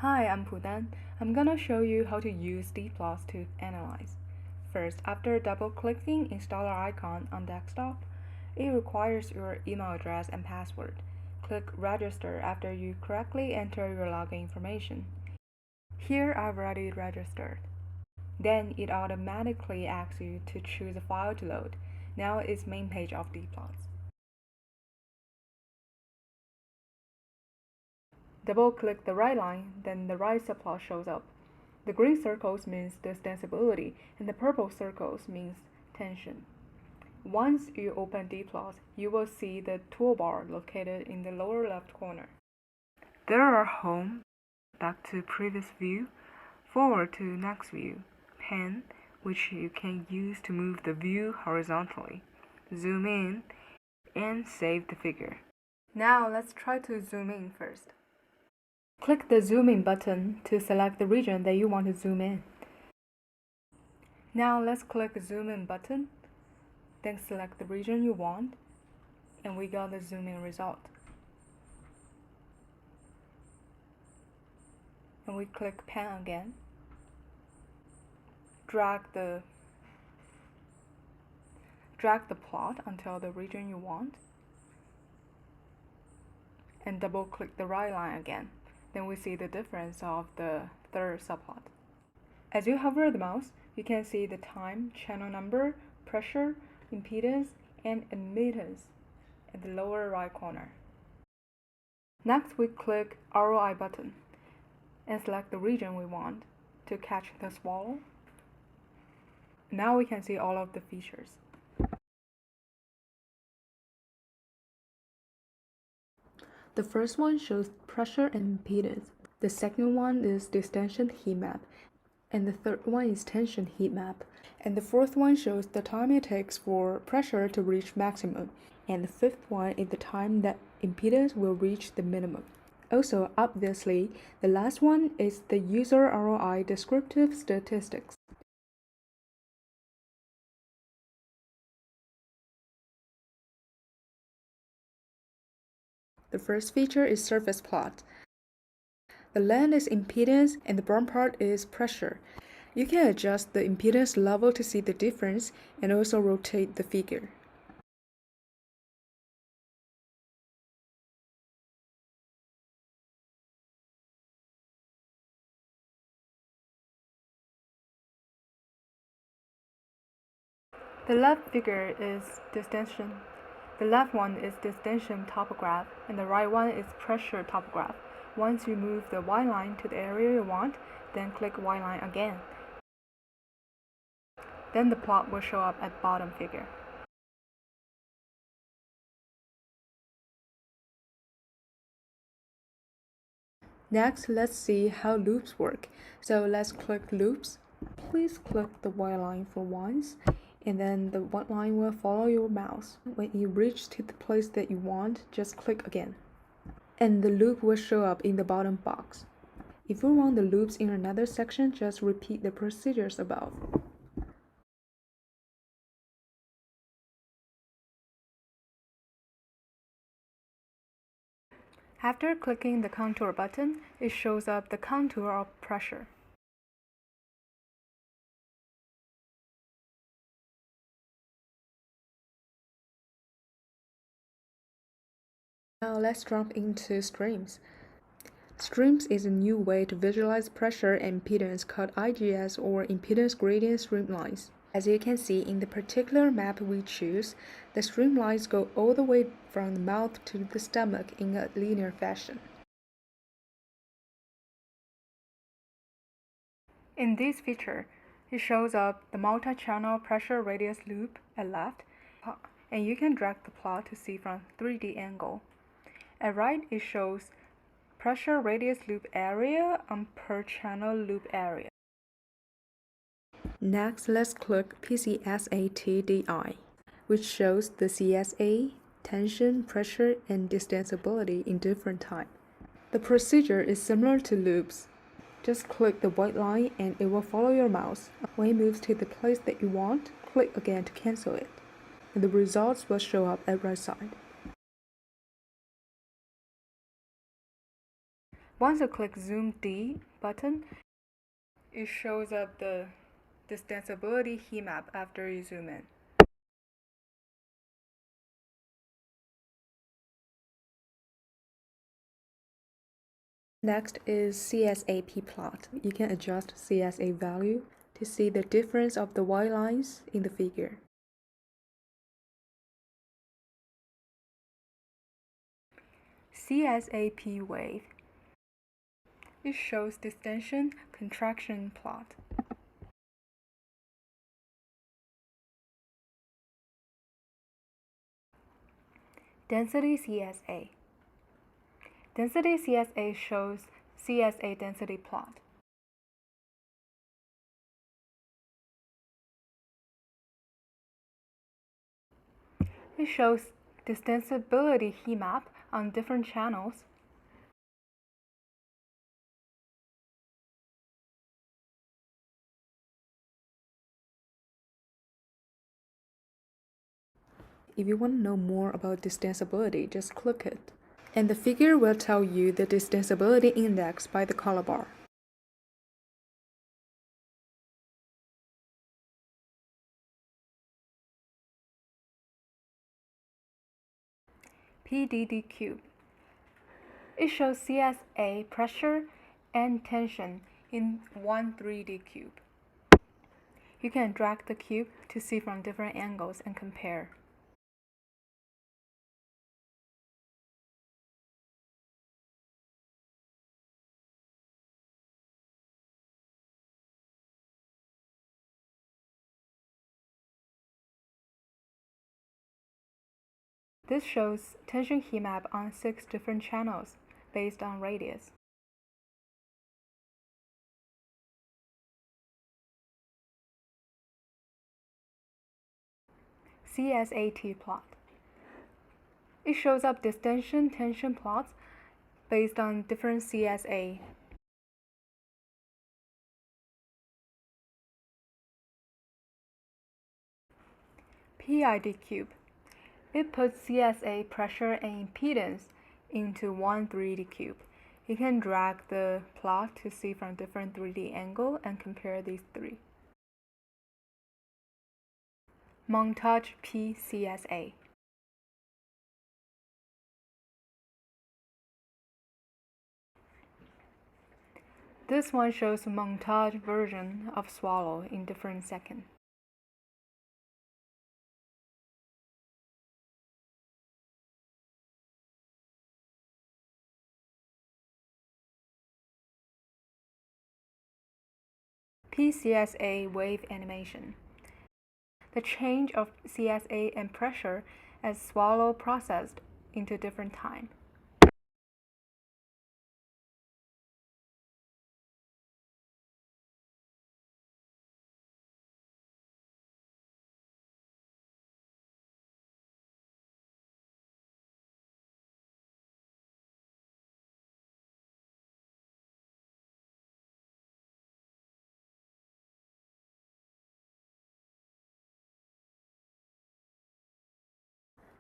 Hi, I'm Pudan. I'm gonna show you how to use Dplots to analyze. First, after double-clicking installer icon on desktop, it requires your email address and password. Click register after you correctly enter your login information. Here I've already registered. Then it automatically asks you to choose a file to load. Now it's main page of Dplots. Double-click the right line, then the right subplot shows up. The green circles means distensibility, and the purple circles means tension. Once you open Dplots, you will see the toolbar located in the lower left corner. There are Home, Back to Previous View, Forward to Next View, Pen, which you can use to move the view horizontally, Zoom in, and save the figure. Now let's try to zoom in first. Click the Zoom In button to select the region that you want to zoom in. Now let's click Zoom In button, then select the region you want, and we got the zoom in result. And we click Pen again. Drag the plot until the region you want, and double click the right line again. Then we see the difference of the third subplot. As you hover the mouse, you can see the time, channel number, pressure, impedance, and admittance at the lower right corner. Next, we click ROI button and select the region we want to catch the swallow. Now we can see all of the features. The first one shows pressure and impedance. The second one is distension heat map. And the third one is tension heat map. And the fourth one shows the time it takes for pressure to reach maximum. And the fifth one is the time that impedance will reach the minimum. Also, obviously, the last one is the user ROI descriptive statistics. The first feature is surface plot. The land is impedance and the brown part is pressure. You can adjust the impedance level to see the difference and also rotate the figure. The left figure is distension. The left one is distension topograph and the right one is pressure topograph. Once you move the Y line to the area you want, then click Y line again. Then the plot will show up at bottom figure. Next, let's see how loops work. So let's click loops. Please click the Y line for once, and then the white line will follow your mouse. When you reach to the place that you want, just click again. And the loop will show up in the bottom box. If you want the loops in another section, just repeat the procedures above. After clicking the contour button, it shows up the contour of pressure. Now let's jump into streams. Streams is a new way to visualize pressure and impedance called IGS or impedance gradient streamlines. As you can see in the particular map we choose, the streamlines go all the way from the mouth to the stomach in a linear fashion. In this feature, it shows up the multi-channel pressure radius loop at left, and you can drag the plot to see from 3D angle. At right, it shows pressure radius loop area on per channel loop area. Next, let's click PCSATDI, which shows the CSA, tension, pressure, and distensibility in different time. The procedure is similar to loops. Just click the white line and it will follow your mouse. When it moves to the place that you want, click again to cancel it. And the results will show up at right side. Once you click Zoom D button, it shows up the distanceability heat map after you zoom in. Next is CSAP plot. You can adjust CSA value to see the difference of the white lines in the figure. CSAP wave. It shows distension contraction plot. Density CSA. Density CSA shows CSA density plot. It shows distanceability heat map on different channels. If you want to know more about distanceability, just click it. And the figure will tell you the distanceability index by the color bar. PDD cube. It shows CSA pressure and tension in one 3D cube. You can drag the cube to see from different angles and compare. This shows tension heat map on 6 different channels based on radius. CSAT plot. It shows up distension tension plots based on different CSA. PID cube. It puts CSA pressure and impedance into one 3D cube. You can drag the plot to see from different 3D angles and compare these three. Montage PCSA. This one shows a montage version of swallow in different seconds. PCSA wave animation. The change of CSA and pressure as swallow processed into different time.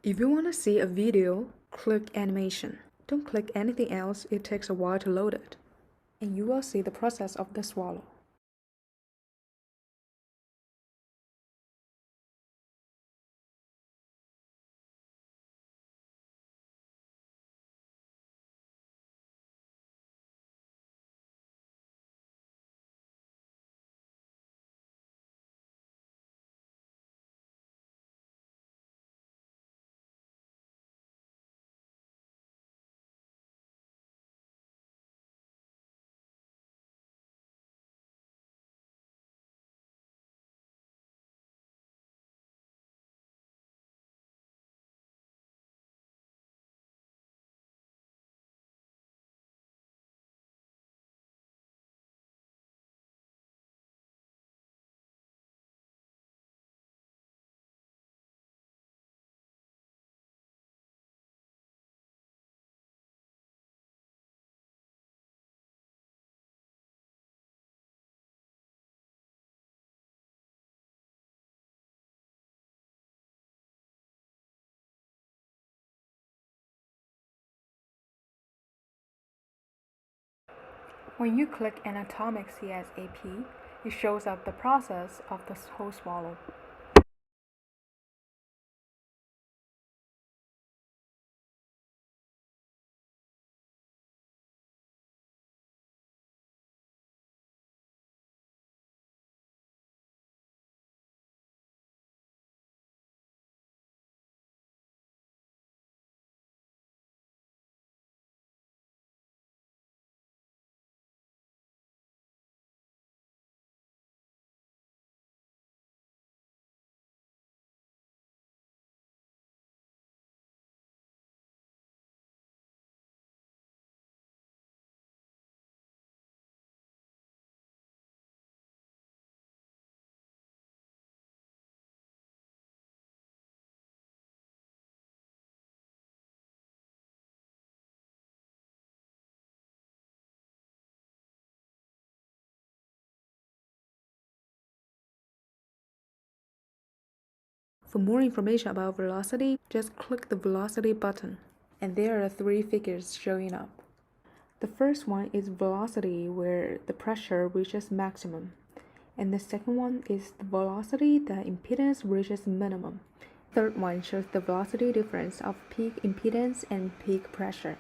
If you want to see a video, click animation. Don't click anything else, it takes a while to load it. And you will see the process of the swallow. When you click an atomic CSAP, it shows up the process of the whole swallow. For more information about velocity, just click the velocity button, and there are 3 figures showing up. The first one is velocity where the pressure reaches maximum, and the second one is the velocity that impedance reaches minimum. The third one shows the velocity difference of peak impedance and peak pressure.